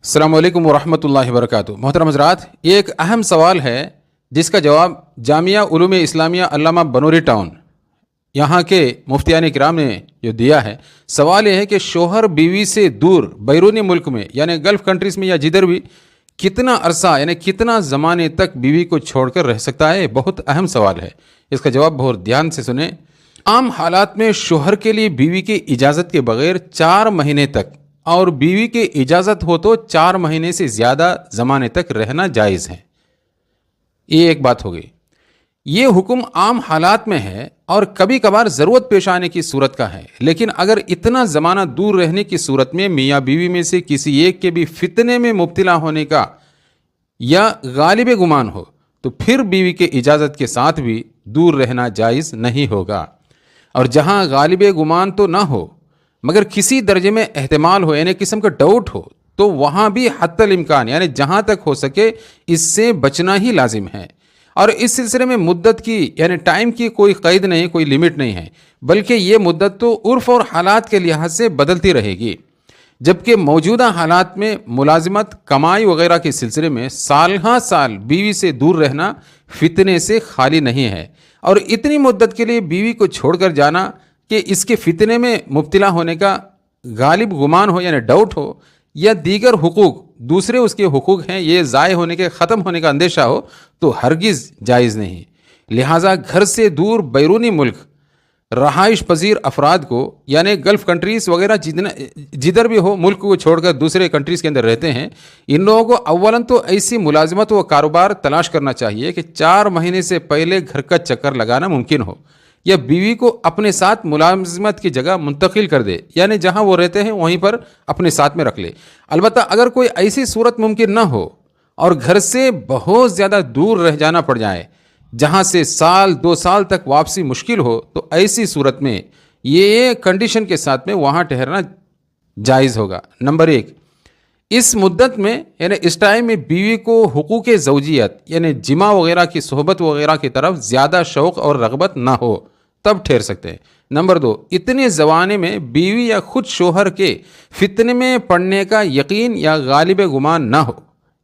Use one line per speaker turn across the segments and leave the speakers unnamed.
अस्सलामु अलैकुम वरहमतुल्लाहि वबरकातुहू। मोहतरम हज़रात, ये एक अहम सवाल है जिसका जवाब जामिया उलूम इस्लामिया अल्लामा बनूरी टाउन यहाँ के मुफ्तियान किराम ने जो दिया है। सवाल यह है कि शोहर बीवी से दूर बैरूनी मुल्क में यानी गल्फ़ कंट्रीज़ में या जिधर भी कितना अरसा यानी कितना ज़माने तक बीवी को छोड़कर रह सकता है। बहुत अहम सवाल है, इसका जवाब बहुत ध्यान से सुने। आम हालात में शोहर के लिए बीवी की इजाज़त के बग़ैर 4 महीने तक और बीवी की इजाज़त हो तो 4 महीने से ज़्यादा ज़माने तक रहना जायज़ है। ये एक बात हो गई। ये हुक्म आम हालात में है और कभी कभार ज़रूरत पेश आने की सूरत का है, लेकिन अगर इतना ज़माना दूर रहने की सूरत में मियाँ बीवी में से किसी एक के भी फितने में मुब्तला होने का या गालिब गुमान हो तो फिर बीवी के इजाज़त के साथ भी दूर रहना जायज़ नहीं होगा। और जहाँ गालिब गुमान तो ना हो मगर किसी दर्जे में एहतमाल हो यानी किस्म का डाउट हो तो वहाँ भी हत्तल इम्कान यानी जहाँ तक हो सके इससे बचना ही लाजिम है। और इस सिलसिले में मुद्दत की यानी टाइम की कोई क़ैद नहीं, कोई लिमिट नहीं है, बल्कि ये मुद्दत तो उर्फ़ और हालात के लिहाज से बदलती रहेगी। जबकि मौजूदा हालात में मुलाजिमत, कमाई वगैरह के सिलसिले में साल हाँ साल बीवी से दूर रहना फितने से खाली नहीं है। और इतनी मुद्दत के लिए बीवी को छोड़कर जाना कि इसके फितने में मुब्तला होने का गालिब गुमान हो यानी डाउट हो या दीगर हुकूक दूसरे उसके हुकूक हैं ये ज़ाय होने के ख़त्म होने का अंदेशा हो तो हरगिज़ जायज़ नहीं। लिहाजा घर से दूर बैरूनी मुल्क रहाइश पजीर अफराद को यानी गल्फ़ कंट्रीज़ वगैरह जिधर भी हो मुल्क को छोड़कर दूसरे कंट्रीज़ के अंदर रहते हैं, इन लोगों को अव्वलन तो ऐसी मुलाजमत व कारोबार तलाश करना चाहिए कि 4 महीने से पहले घर का चक्कर लगाना मुमकिन हो या बीवी को अपने साथ मुलाजमत की जगह मुंतकिल कर दे यानी जहां वो रहते हैं वहीं पर अपने साथ में रख ले। अलबत्ता अगर कोई ऐसी सूरत मुमकिन न हो और घर से बहुत ज़्यादा दूर रह जाना पड़ जाए जहां से साल 2 साल तक वापसी मुश्किल हो तो ऐसी सूरत में ये कंडीशन के साथ में वहाँ ठहरना जायज़ होगा। नंबर 1, इस मुद्दत में यानी इस टाइम में बीवी को हुकूक ज़ौजियत यानी जिमा वगैरह की सोहबत वगैरह की तरफ ज़्यादा शौक़ और रग़बत ना हो तब ठहर सकते हैं। नंबर 2, इतने ज़माने में बीवी या खुद शोहर के फितने में पड़ने का यकीन या गालिब गुमान ना हो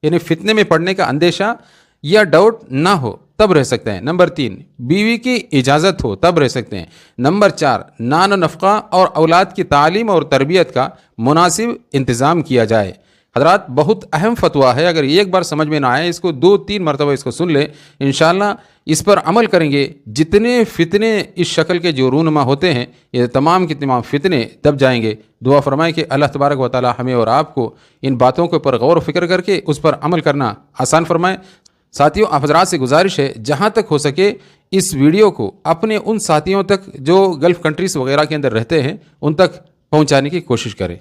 यानी फितने में पड़ने का अंदेशा या डाउट ना हो तब रह सकते हैं। नंबर 3, बीवी की इजाज़त हो तब रह सकते हैं। नंबर 4, नान नफ़क़ा और औलाद की तालीम और तरबियत का मुनासिब इंतज़ाम किया जाए। हज़रात, बहुत अहम फतवा है, अगर एक बार समझ में ना आए इसको 2-3 मरतबा इसको सुन ले, इंशाअल्लाह इस पर अमल करेंगे। जितने फितने इस शक्ल के जो रूनुमा होते हैं ये तमाम के तमाम फितने दब जाएंगे। दुआ फरमाएं कि अल्लाह तबारक व तआला हमें और आपको इन बातों के ऊपर गौर व फिक्र करके उस पर अमल करना आसान फरमाए। साथियों, आप हज़रात से गुजारिश है जहाँ तक हो सके इस वीडियो को अपने उन साथियों तक जो गल्फ़ कंट्रीज़ वगैरह के अंदर रहते हैं उन तक पहुँचाने की कोशिश करें।